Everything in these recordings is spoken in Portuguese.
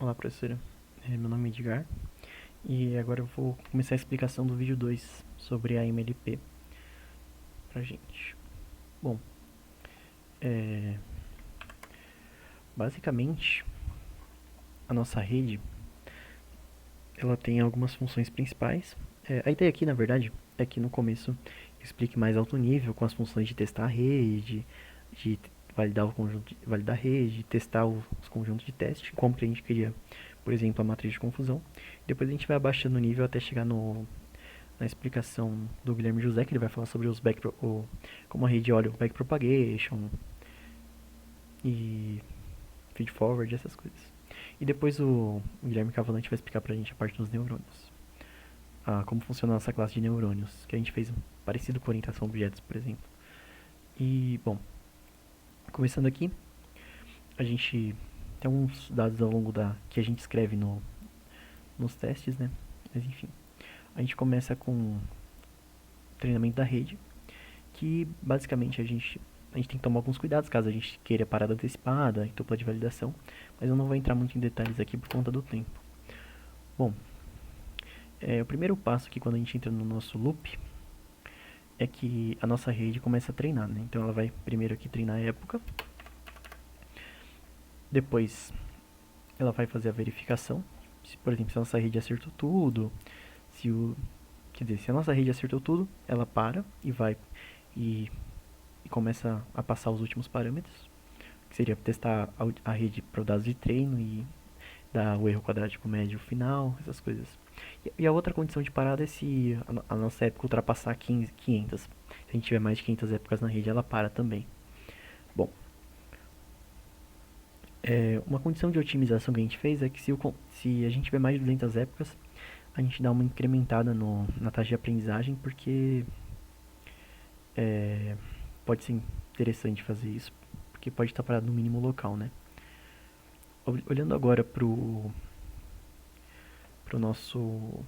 Olá, professora. Meu nome é Edgar e agora eu vou começar a explicação do vídeo 2 sobre a MLP pra gente. Bom, é, basicamente a nossa rede ela tem algumas funções principais. A ideia aqui, na verdade, é que no começo eu explique mais alto nível com as funções de testar a rede, de validar o conjunto, validar a rede, testar os conjuntos de teste, como que a gente cria, por exemplo, a matriz de confusão. Depois a gente vai abaixando o nível até chegar na explicação do Guilherme José, que ele vai falar sobre como a rede olha o backpropagation e feed forward, essas coisas. E depois o Guilherme Cavalante vai explicar pra gente a parte dos neurônios. Como funciona a nossa classe de neurônios, que a gente fez parecido com orientação a objetos, por exemplo. E, bom, começando aqui, a gente tem alguns dados ao longo que a gente escreve nos testes, né? Mas enfim, a gente começa com o treinamento da rede, que basicamente a gente tem que tomar alguns cuidados caso a gente queira parada antecipada e dupla de validação, mas eu não vou entrar muito em detalhes aqui por conta do tempo. Bom, o primeiro passo aqui quando a gente entra no nosso loop é que a nossa rede começa a treinar, né? Então ela vai primeiro aqui treinar a época, depois ela vai fazer a verificação, por exemplo, se a nossa rede acertou tudo, quer dizer, se a nossa rede acertou tudo, ela para e vai e, e começa a passar os últimos parâmetros, que seria testar a rede para dados de treino e dar o erro quadrático médio final, essas coisas. E a outra condição de parada é se a nossa época ultrapassar 500. Se a gente tiver mais de 500 épocas na rede, ela para também. Bom, uma condição de otimização que a gente fez é que se a gente tiver mais de 200 épocas, a gente dá uma incrementada na taxa de aprendizagem, porque pode ser interessante fazer isso, porque pode estar parado no mínimo local, né? Olhando agora pro nosso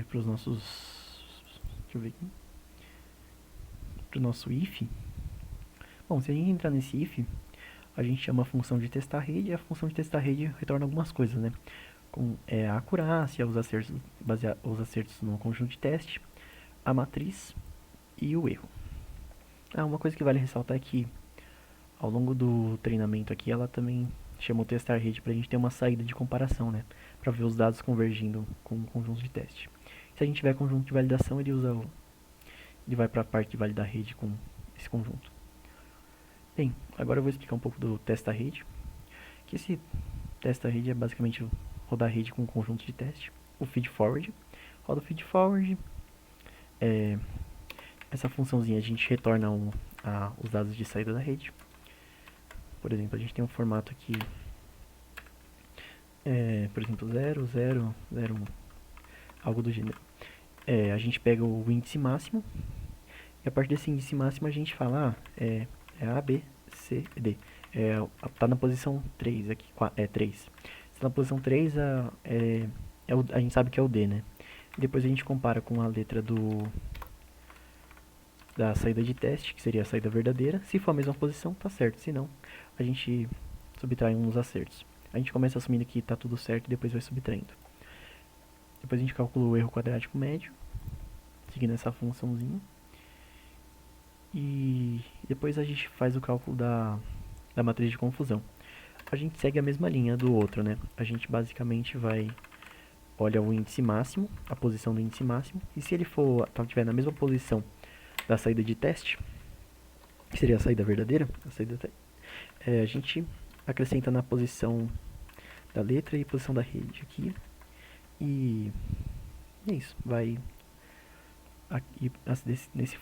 para os nossos, deixa eu ver aqui, para o nosso if. Bom, se a gente entrar nesse if, a gente chama a função de testar a rede, e a função de testar a rede retorna algumas coisas, né? Com a acurácia, os acertos no conjunto de teste, a matriz e o erro. Uma coisa que vale ressaltar é que ao longo do treinamento aqui, ela também chamou testar a rede para a gente ter uma saída de comparação, né? Para ver os dados convergindo com o conjunto de teste. Se a gente tiver conjunto de validação, ele vai para a parte de validar a rede com esse conjunto. Bem, agora eu vou explicar um pouco do testa rede. Que esse testa rede é basicamente rodar a rede com um conjunto de teste. O feed forward. Roda o feed forward. Essa funçãozinha a gente retorna os dados de saída da rede. Por exemplo, a gente tem um formato aqui, por exemplo, 0, 0, 0, 1, algo do gênero. A gente pega o índice máximo, e a partir desse índice máximo a gente fala, é A, B, C, D. Tá na posição 3 aqui, 3. Se tá na posição 3, a gente sabe que é o D, né? Depois a gente compara com a letra da saída de teste, que seria a saída verdadeira. Se for a mesma posição, tá certo. Se não, a gente subtrai uns acertos. A gente começa assumindo que tá tudo certo e depois vai subtraindo. Depois a gente calcula o erro quadrático médio, seguindo essa funçãozinha. E depois a gente faz o cálculo da matriz de confusão. A gente segue a mesma linha do outro, né? A gente basicamente olha o índice máximo, a posição do índice máximo, e se ele tiver na mesma posição da saída de teste, que seria a saída verdadeira, a gente acrescenta na posição da letra e posição da rede aqui. E é isso, vai aqui, nesse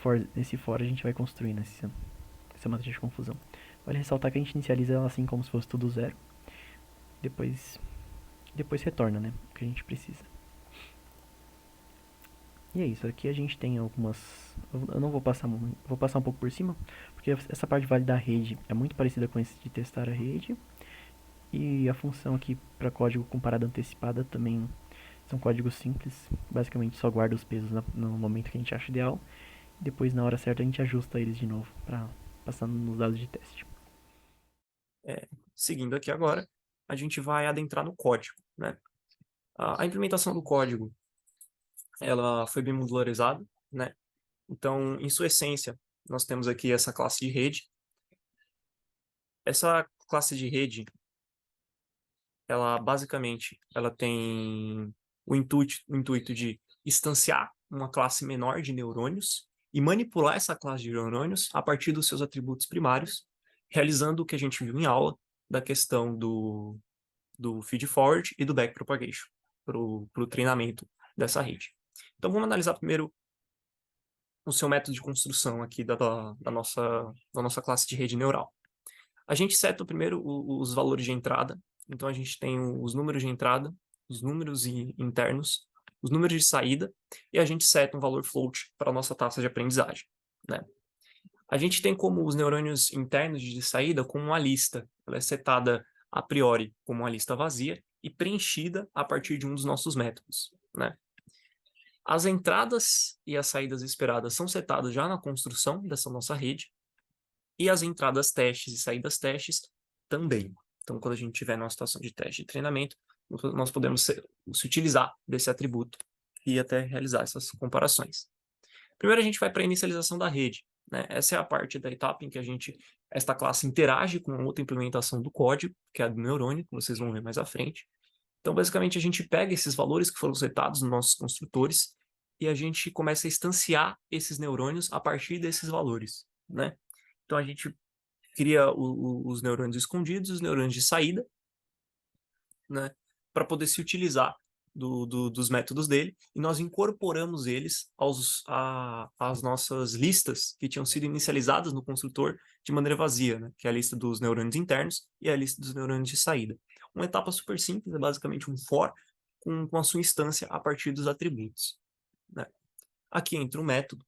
for a gente vai construindo essa matriz de confusão. Vale ressaltar que a gente inicializa ela assim como se fosse tudo zero. Depois retorna, né, o que a gente precisa. E é isso, aqui a gente tem algumas... Eu não vou passar muito, vou passar um pouco por cima, porque essa parte de validar a rede é muito parecida com esse de testar a rede. E a função aqui para código com parada antecipada também são códigos simples, basicamente só guarda os pesos no momento que a gente acha ideal. Depois, na hora certa, a gente ajusta eles de novo para passar nos dados de teste. seguindo aqui agora, a gente vai adentrar no código, né? A implementação do código, ela foi bem modularizada, né? Então, em sua essência, nós temos aqui essa classe de rede. Essa classe de rede, ela basicamente, ela tem o intuito de instanciar uma classe menor de neurônios e manipular essa classe de neurônios a partir dos seus atributos primários, realizando o que a gente viu em aula da questão do feed forward e do backpropagation para o treinamento dessa rede. Então vamos analisar primeiro o seu método de construção aqui da nossa classe de rede neural. A gente seta primeiro os valores de entrada, então a gente tem os números de entrada, os números internos, os números de saída, e a gente seta um valor float para a nossa taxa de aprendizagem, né? A gente tem como os neurônios internos de saída como uma lista. Ela é setada a priori como uma lista vazia e preenchida a partir de um dos nossos métodos, né? As entradas e as saídas esperadas são setadas já na construção dessa nossa rede, e as entradas testes e saídas testes também. Então, quando a gente tiver numa situação de teste de treinamento, nós podemos se utilizar desse atributo e até realizar essas comparações. Primeiro, a gente vai para a inicialização da rede, né? Essa é a parte da etapa em que esta classe interage com outra implementação do código, que é a do neurônio, que vocês vão ver mais à frente. Então, basicamente, a gente pega esses valores que foram setados nos nossos construtores e a gente começa a instanciar esses neurônios a partir desses valores, né? Então, a gente cria os neurônios escondidos, os neurônios de saída, né, para poder se utilizar dos métodos dele, e nós incorporamos eles às nossas listas que tinham sido inicializadas no construtor de maneira vazia, né, que é a lista dos neurônios internos e a lista dos neurônios de saída. Uma etapa super simples, é basicamente um for com a sua instância a partir dos atributos, né? Aqui entra um método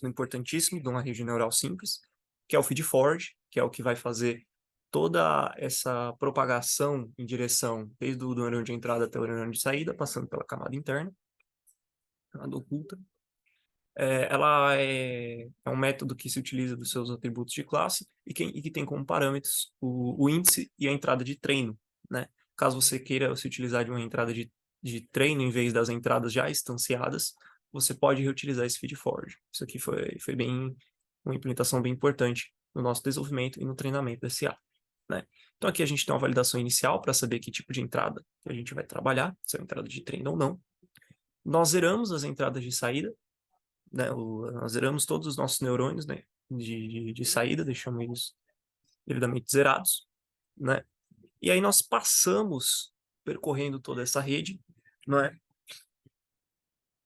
importantíssimo de uma rede neural simples, que é o feed-forward, que é o que vai fazer toda essa propagação em direção desde o neurônio de entrada até o neurônio de saída, passando pela camada interna, camada oculta. Ela é um método que se utiliza dos seus atributos de classe e que tem como parâmetros o índice e a entrada de treino, né? Caso você queira se utilizar de uma entrada de treino em vez das entradas já instanciadas, você pode reutilizar esse feed-forward. Isso aqui foi uma implementação bem importante no nosso desenvolvimento e no treinamento da SA, né? Então aqui a gente tem uma validação inicial para saber que tipo de entrada que a gente vai trabalhar, se é uma entrada de treino ou não. Nós zeramos as entradas de saída, né? Nós zeramos todos os nossos neurônios, né, de saída, deixamos eles devidamente zerados, né? E aí nós passamos percorrendo toda essa rede, não é?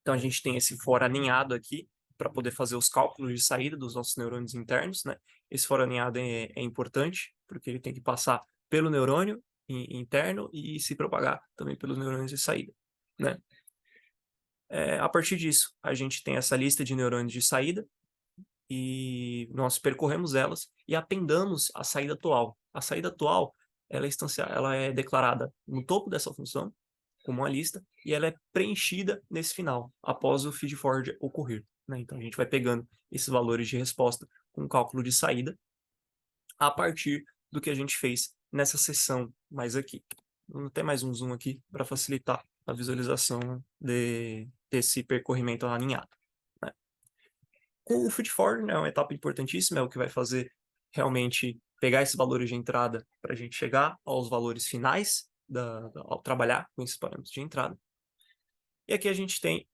Então a gente tem esse for aninhado aqui para poder fazer os cálculos de saída dos nossos neurônios internos, né? Esse for aninhado é importante porque ele tem que passar pelo neurônio interno e se propagar também pelos neurônios de saída, né? A partir disso, a gente tem essa lista de neurônios de saída, e nós percorremos elas e appendamos a saída atual. A saída atual, ela é declarada no topo dessa função, como uma lista, e ela é preenchida nesse final, após o feed forward ocorrer, né? Então a gente vai pegando esses valores de resposta com o cálculo de saída a partir do que a gente fez nessa seção mais aqui. Vamos ter mais um zoom aqui para facilitar a visualização desse percorrimento alinhado, né? Com o feed forward, né, é uma etapa importantíssima, é o que vai fazer realmente pegar esses valores de entrada para a gente chegar aos valores finais ao trabalhar com esses parâmetros de entrada. E aqui a gente tem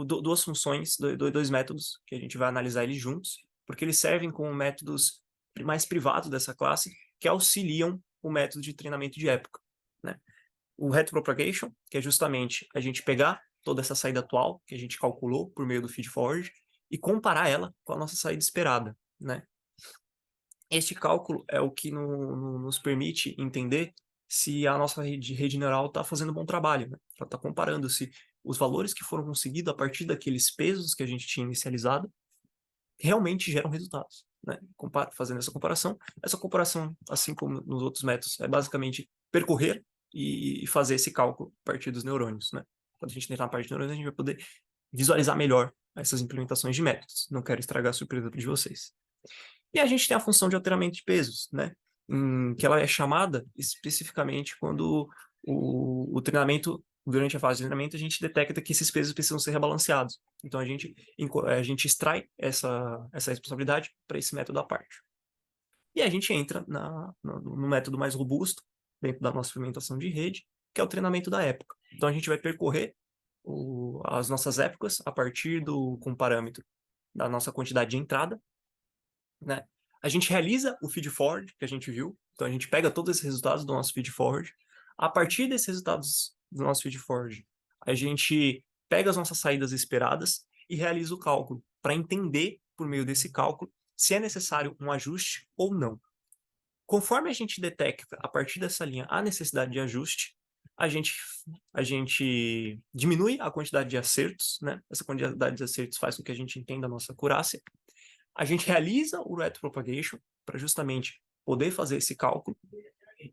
duas funções, dois métodos, que a gente vai analisar eles juntos, porque eles servem como métodos mais privados dessa classe, que auxiliam o método de treinamento de época, né? O retropropagation, que é justamente a gente pegar toda essa saída atual que a gente calculou por meio do feed forward e comparar ela com a nossa saída esperada, né? Este cálculo é o que nos permite entender se a nossa rede neural está fazendo um bom trabalho, né? Ela está comparando se os valores que foram conseguidos a partir daqueles pesos que a gente tinha inicializado realmente geram resultados, né? Fazendo essa comparação, assim como nos outros métodos, é basicamente percorrer e fazer esse cálculo a partir dos neurônios, né? Quando a gente entrar na parte de neurônios, a gente vai poder visualizar melhor essas implementações de métodos. Não quero estragar a surpresa de vocês. E a gente tem a função de alteramento de pesos, né? que ela é chamada especificamente quando o treinamento, durante a fase de treinamento, a gente detecta que esses pesos precisam ser rebalanceados. Então a gente extrai essa responsabilidade para esse método à parte. E a gente entra no método mais robusto, dentro da nossa fermentação de rede, que é o treinamento da época. Então a gente vai percorrer as nossas épocas a partir com parâmetro da nossa quantidade de entrada, né? A gente realiza o feed forward que a gente viu, então a gente pega todos esses resultados do nosso feed forward. A partir desses resultados do nosso feed forward, a gente pega as nossas saídas esperadas e realiza o cálculo para entender, por meio desse cálculo, se é necessário um ajuste ou não. Conforme a gente detecta a partir dessa linha a necessidade de ajuste, a gente, a gente diminui a quantidade de acertos, né? Essa quantidade de acertos faz com que a gente entenda a nossa acurácia. A gente realiza o retropagation para justamente poder fazer esse cálculo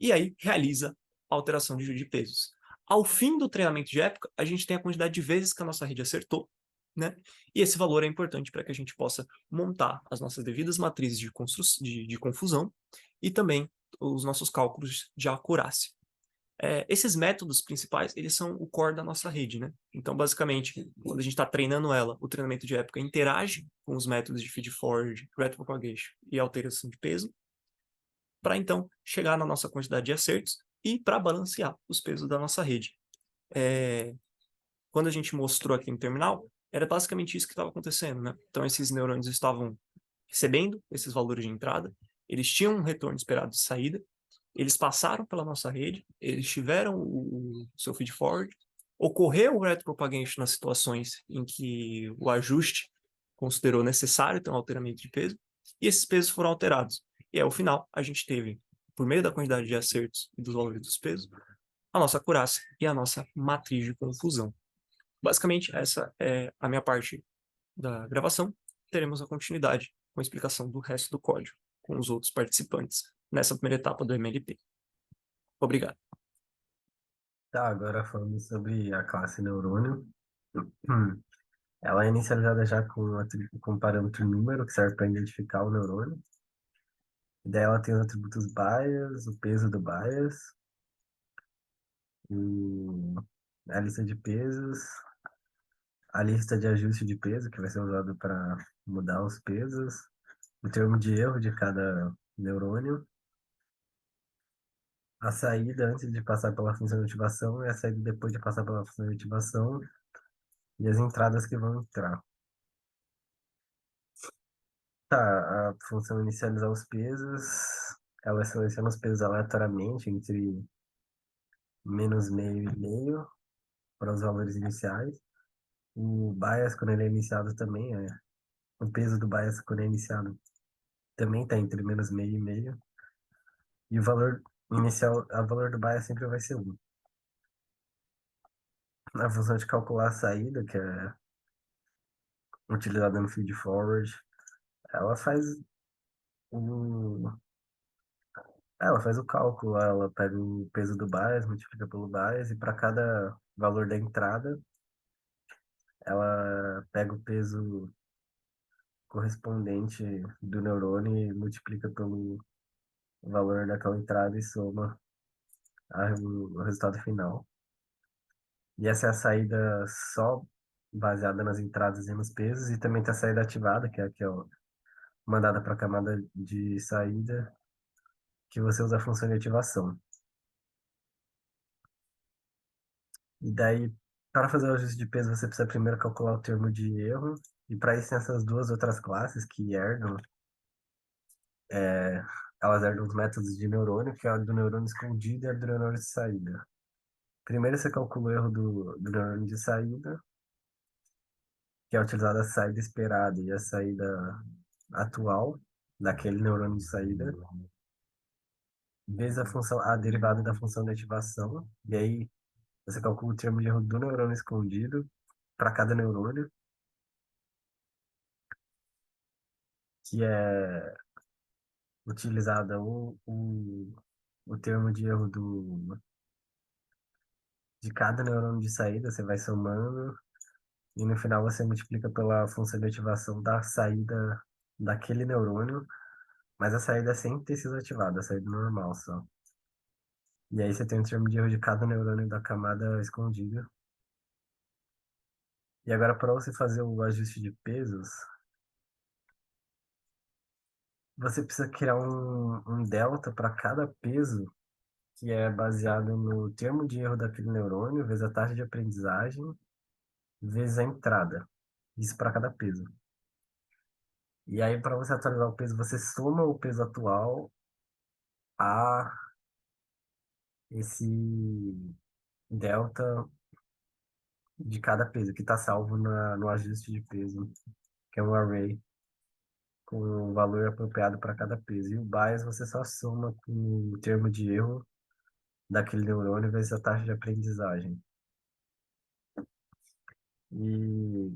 e aí realiza a alteração de pesos. Ao fim do treinamento de época, a gente tem a quantidade de vezes que a nossa rede acertou, né? E esse valor é importante para que a gente possa montar as nossas devidas matrizes de confusão e também os nossos cálculos de acurácia. Esses métodos principais, eles são o core da nossa rede, né? Então, basicamente, quando a gente está treinando ela, o treinamento de época interage com os métodos de feed-forward, retropagation e alteração de peso, para então chegar na nossa quantidade de acertos e para balancear os pesos da nossa rede. Quando a gente mostrou aqui no terminal, era basicamente isso que estava acontecendo, né? Então, esses neurônios estavam recebendo esses valores de entrada, eles tinham um retorno esperado de saída, eles passaram pela nossa rede, eles tiveram o seu feed forward, ocorreu o retropagation nas situações em que o ajuste considerou necessário ter um alteramento de peso, e esses pesos foram alterados. E ao final, a gente teve, por meio da quantidade de acertos e dos valores dos pesos, a nossa acurácia e a nossa matriz de confusão. Basicamente, essa é a minha parte da gravação. Teremos a continuidade com a explicação do resto do código com os outros participantes nessa primeira etapa do MLP. Obrigado. Tá, agora falando sobre a classe neurônio. Ela é inicializada já com parâmetro número, que serve para identificar o neurônio. E daí ela tem os atributos bias, o peso do bias, o, a lista de pesos, a lista de ajuste de peso, que vai ser usado para mudar os pesos, o termo de erro de cada neurônio, a saída antes de passar pela função de ativação e a saída depois de passar pela função de ativação, e as entradas que vão entrar. Tá, a função inicializar os pesos, ela seleciona os pesos aleatoriamente entre menos meio e meio para os valores iniciais. O bias, quando ele é iniciado também, o peso do bias quando é iniciado também está entre menos meio e meio. E o valor inicial, o valor do bias sempre vai ser 1. A função de calcular a saída, que é utilizada no feed forward, ela faz o, ela faz o cálculo, ela pega o peso do bias, multiplica pelo bias, e para cada valor da entrada, ela pega o peso correspondente do neurônio e multiplica pelo valor daquela entrada e soma o resultado final. E essa é a saída só baseada nas entradas e nos pesos, e também tem a saída ativada, que é aquela mandada para a camada de saída, que você usa a função de ativação. E daí, para fazer o ajuste de peso, você precisa primeiro calcular o termo de erro, e para isso tem essas duas outras classes que herdam, é, elas herdam os métodos de neurônio, que é a do neurônio escondido e a do neurônio de saída. Primeiro você calcula o erro do neurônio de saída, que é utilizada a saída esperada e a saída atual daquele neurônio de saída, vezes a derivada da função de ativação, e aí você calcula o termo de erro do neurônio escondido para cada neurônio, que é utilizada o termo de erro de cada neurônio de saída, você vai somando, e no final você multiplica pela função de ativação da saída daquele neurônio, Mas a saída é sem ter sido ativada, a saída normal só. E aí você tem o termo de erro de cada neurônio da camada escondida. E agora, para você fazer o ajuste de pesos, você precisa criar um delta para cada peso, que é baseado no termo de erro daquele neurônio, vezes a taxa de aprendizagem, vezes a entrada. Isso para cada peso. E aí, para você atualizar o peso, você soma o peso atual a esse delta de cada peso, que está salvo no ajuste de peso, que é um array, com o valor apropriado para cada peso. E o bias você só soma com o termo de erro daquele neurônio vezes a taxa de aprendizagem. E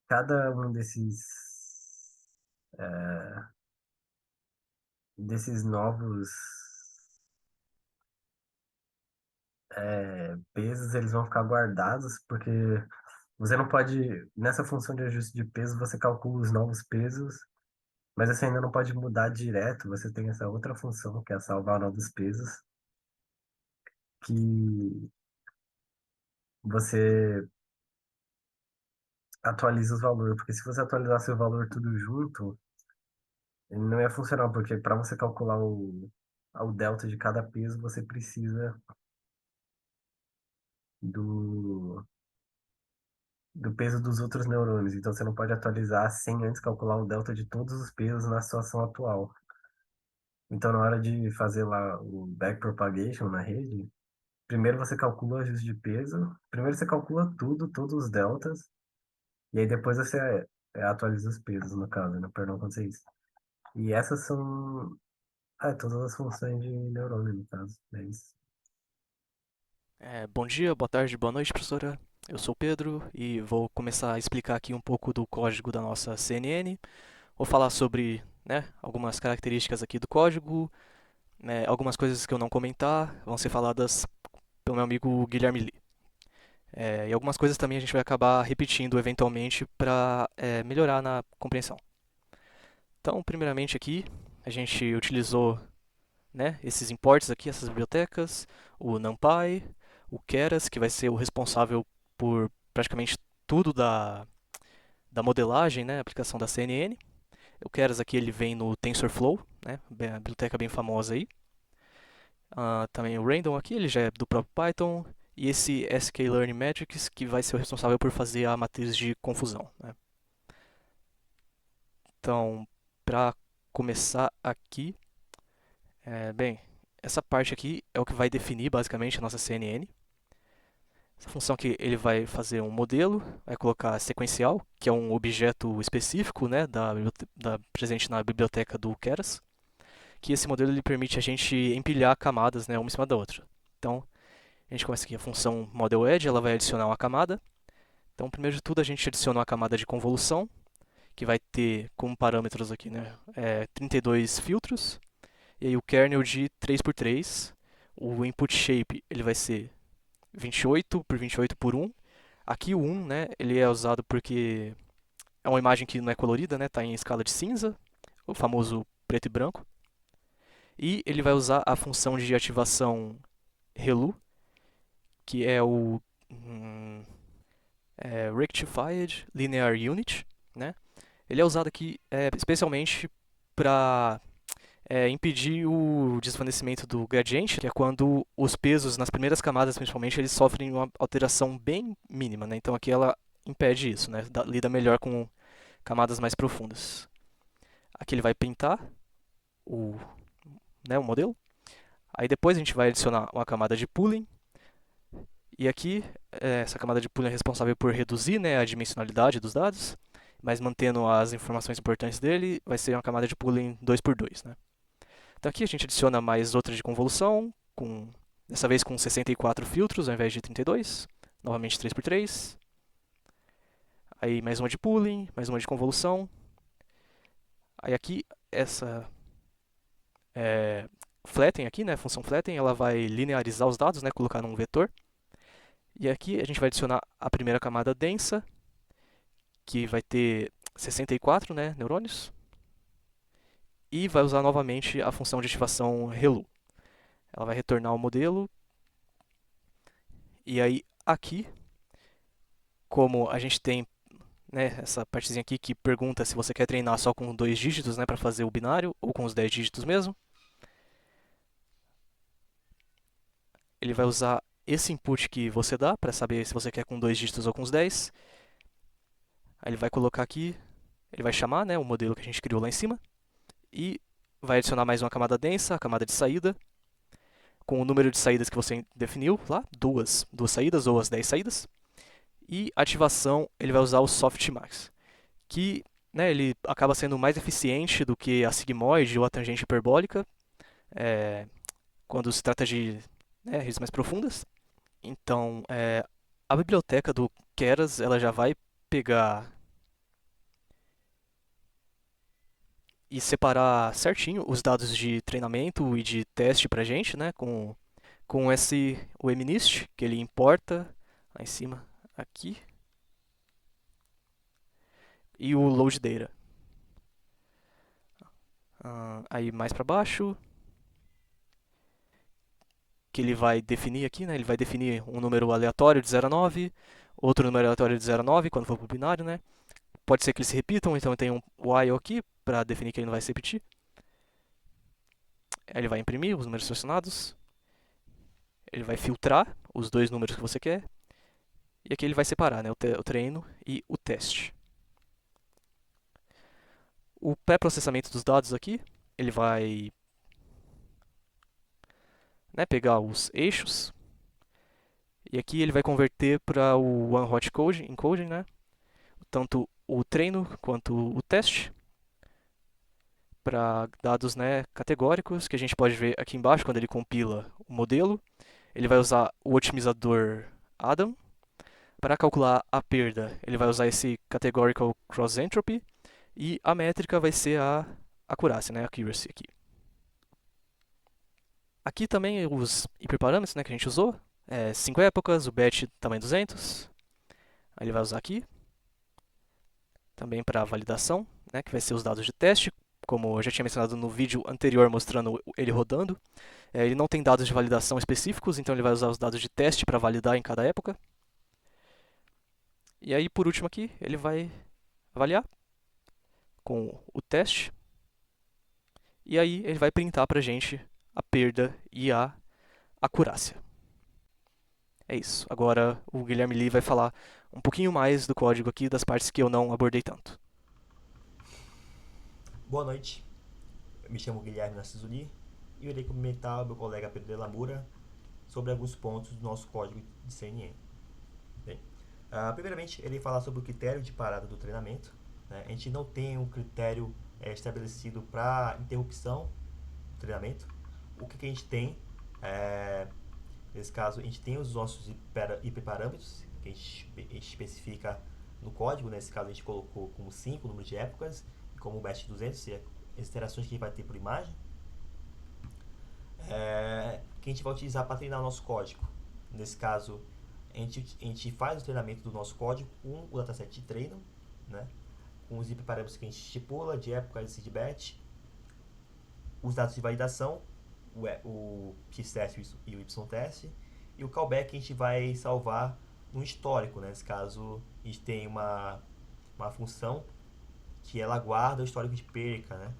cada um desses novos pesos, eles vão ficar guardados, porque você não pode, nessa função de ajuste de peso, você calcula os novos pesos, mas você ainda não pode mudar direto, você tem essa outra função, que é salvar novos pesos, que você atualiza os valores, porque se você atualizasse o valor tudo junto, ele não ia funcionar, porque para você calcular o delta de cada peso, você precisa do, do peso dos outros neurônios. Então você não pode atualizar sem antes calcular o delta de todos os pesos na situação atual. Então, na hora de fazer lá o backpropagation na rede, primeiro você calcula o ajuste de peso, primeiro você calcula tudo, todos os deltas, e aí depois você atualiza os pesos, no caso, né? Perdão, acontecer isso. E essas são todas as funções de neurônio, no caso. É isso. Bom dia, boa tarde, boa noite, professora. Eu sou o Pedro e vou começar a explicar aqui um pouco do código da nossa CNN. Vou falar sobre, né, algumas características aqui do código, né, algumas coisas que eu não comentar vão ser faladas pelo meu amigo Guilherme Lee. E algumas coisas também a gente vai acabar repetindo eventualmente para melhorar na compreensão. Então, primeiramente aqui, a gente utilizou, né, esses imports aqui, essas bibliotecas, o NumPy, o Keras, que vai ser o responsável por praticamente tudo da modelagem, né, aplicação da CNN. O Keras aqui ele vem no TensorFlow, né, a biblioteca bem famosa aí. Também o Random aqui, ele já é do próprio Python. E esse sklearn metrics, que vai ser o responsável por fazer a matriz de confusão, né. Então, para começar aqui, bem, essa parte aqui é o que vai definir basicamente a nossa CNN. Essa função aqui ele vai fazer um modelo, vai colocar sequencial, que é um objeto específico, né, presente na biblioteca do Keras, que esse modelo ele permite a gente empilhar camadas, né, uma em cima da outra. Então, a gente começa aqui a função modelEdge, ela vai adicionar uma camada. Então, primeiro de tudo, a gente adiciona uma camada de convolução, que vai ter como parâmetros aqui, né, 32 filtros, e aí o kernel de 3x3. O input shape ele vai ser 28 por 28 por 1. Aqui o 1, né, ele é usado porque é uma imagem que não é colorida, né, está em escala de cinza, o famoso preto e branco. E ele vai usar a função de ativação relu, que é o Rectified Linear Unit, né? Ele é usado aqui especialmente para impedir o desvanecimento do gradiente, que é quando os pesos nas primeiras camadas, principalmente, eles sofrem uma alteração bem mínima, né? Então aqui ela impede isso, né? Lida melhor com camadas mais profundas. Aqui ele vai printar o, o modelo. Aí depois a gente vai adicionar uma camada de pooling. E aqui, essa camada de pooling é responsável por reduzir, né, a dimensionalidade dos dados, mas mantendo as informações importantes dele, vai ser uma camada de pooling 2x2, né? Então aqui a gente adiciona mais outra de convolução, dessa vez com 64 filtros ao invés de 32, novamente 3x3. Aí mais uma de pooling, mais uma de convolução. Aí aqui, essa flatten aqui, né, a função flatten, ela vai linearizar os dados, né, colocar num vetor. E aqui a gente vai adicionar a primeira camada densa, que vai ter 64, né, neurônios. e vai usar novamente a função de ativação relu. Ela vai retornar o modelo, e aí aqui, como a gente tem, né, essa partezinha aqui que pergunta se você quer treinar só com 2 dígitos, né, para fazer o binário, ou com os 10 dígitos mesmo, ele vai usar esse input que você dá para saber se você quer com 2 dígitos ou com os 10. Aí ele vai colocar aqui, ele vai chamar, né, o modelo que a gente criou lá em cima, e vai adicionar mais uma camada densa, a camada de saída, com o número de saídas que você definiu lá, duas saídas ou as 10 saídas. E ativação, ele vai usar o softmax, que, né, ele acaba sendo mais eficiente do que a sigmoide ou a tangente hiperbólica, é, quando se trata de, né, redes mais profundas. Então, a biblioteca do Keras, ela já vai pegar e separar certinho os dados de treinamento e de teste pra gente, né, com o MNIST, que ele importa lá em cima aqui, e o load data. Aí mais para baixo, que ele vai definir aqui, né, ele vai definir um número aleatório de 0 a 9, outro número aleatório de 0 a 9, quando for para o binário, né. Pode ser que eles se repitam, então tem um while aqui para definir que ele não vai se repetir. Aí ele vai imprimir os números selecionados, ele vai filtrar os 2 números que você quer, e aqui ele vai separar, né, o treino e o teste. O pré-processamento dos dados aqui, ele vai, né, pegar os eixos, e aqui ele vai converter para o one-hot encoding, né, tanto o treino quanto o teste, para dados, né, categóricos, que a gente pode ver aqui embaixo quando ele compila o modelo. Ele vai usar o otimizador Adam. Para calcular a perda, ele vai usar esse Categorical Cross Entropy. E a métrica vai ser a acurácia, né, accuracy aqui. Aqui também os hiperparâmetros, né, que a gente usou. 5 épocas, o batch tamanho 200. Aí ele vai usar aqui. Também para validação, né, que vai ser os dados de teste, como eu já tinha mencionado no vídeo anterior mostrando ele rodando. Ele não tem dados de validação específicos, então ele vai usar os dados de teste para validar em cada época. E aí, por último aqui, ele vai avaliar com o teste. E aí ele vai printar para a gente a perda e a acurácia. É isso. Agora o Guilherme Lee vai falar um pouquinho mais do código aqui, das partes que eu não abordei tanto. Boa noite, eu me chamo Guilherme Nassizuli e eu irei comentar o meu colega Pedro de Lamura sobre alguns pontos do nosso código de CNN. Bem, primeiramente, ele falar sobre o critério de parada do treinamento. Né? A gente não tem um critério estabelecido para interrupção do treinamento. O que a gente tem, nesse caso, a gente tem os nossos hiperparâmetros, que a gente especifica no código. Nesse caso, a gente colocou como 5 o número de épocas, como o batch 200, e as interações que a gente vai ter por imagem, que a gente vai utilizar para treinar o nosso código. Nesse caso, a gente faz o treinamento do nosso código com o dataset de treino, né, com os hiperparâmetros que a gente estipula, de época, de seed batch, os dados de validação, o x-test e o y-test, e o callback a gente vai salvar no histórico. Né? Nesse caso, a gente tem uma função que ela guarda o histórico de perca, né?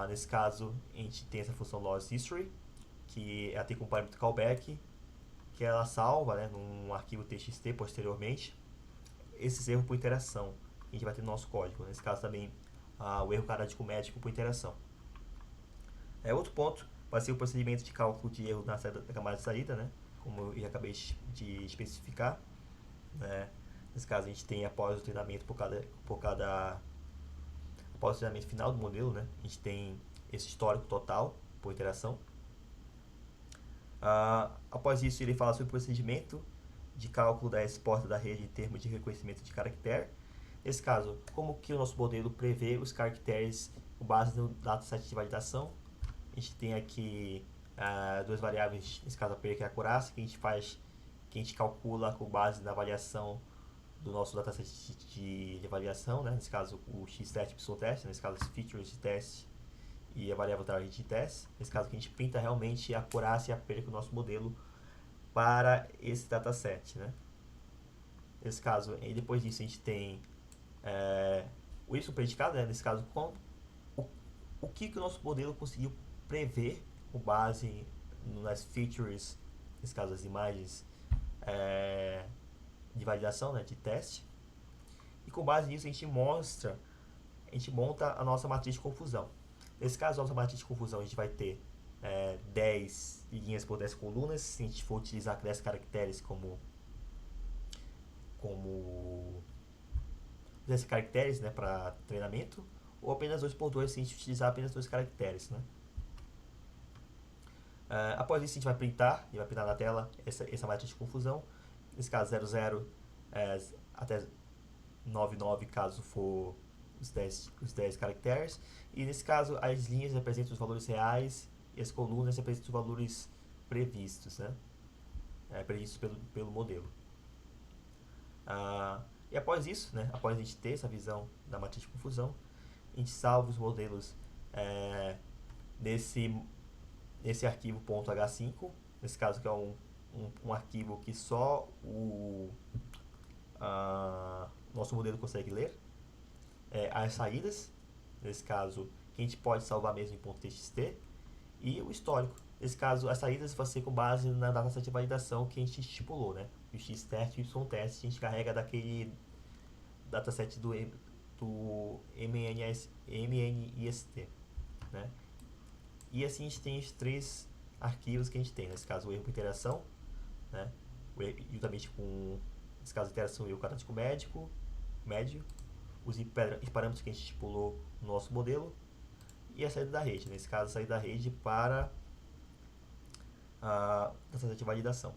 Nesse caso, a gente tem essa função loss history, que ela tem como parâmetro callback, que ela salva, né, num arquivo txt posteriormente esses erros por interação que a gente vai ter no nosso código. Nesse caso também o erro carático médico por interação. Outro ponto vai ser o procedimento de cálculo de erro na camada de saída, né, como eu já acabei de especificar. Né. Nesse caso, a gente tem após o treinamento após o treinamento final do modelo, né, a gente tem esse histórico total por interação. Após isso, ele fala sobre o procedimento de cálculo da resposta da rede em termos de reconhecimento de caractere. Nesse caso, como que o nosso modelo prevê os caracteres com base no dataset de validação. A gente tem aqui duas variáveis, nesse caso a perca e a acurácia, que a gente calcula com base na avaliação do nosso dataset de avaliação, né? Nesse caso o x-test, y-test, nesse caso as features de teste e a variável target de teste. Nesse caso que a gente pinta realmente a acurácia e a perda do nosso modelo para esse dataset, né? Nesse caso, e depois disso a gente tem o isso predicado, né? Nesse caso, o que o nosso modelo conseguiu prever com base nas features, nesse caso as imagens de validação, né? De teste. E com base nisso a gente monta a nossa matriz de confusão. Nesse caso, a nossa matriz de confusão a gente vai ter 10 linhas por 10 colunas. Se a gente for utilizar 10 caracteres como 10 caracteres, né, para treinamento, ou apenas 2 por 2 se a gente utilizar apenas 2 caracteres, né? Após isso a gente vai printar, e vai printar na tela essa matriz de confusão. Nesse caso 00 até 99 caso for os 10 caracteres. E nesse caso as linhas representam os valores reais e as colunas representam os valores previstos, né? Previstos pelo modelo. E após isso, né, após a gente ter essa visão da matriz de confusão, a gente salva os modelos nesse arquivo .h5, nesse caso que é um arquivo que só o nosso modelo consegue ler. As saídas, nesse caso que a gente pode salvar mesmo em .txt, e o histórico. Nesse caso, as saídas vão ser com base na dataset de validação que a gente estipulou, né? O x-test e o y-test a gente carrega daquele dataset do MNIST, né? E assim a gente tem os 3 arquivos que a gente tem. Nesse caso, o erro por interação, né? Juntamente com, nesse caso, a interação e o cadastro médio, os parâmetros que a gente estipulou no nosso modelo, e a saída da rede. Nesse caso, a saída da rede para a dataset de validação.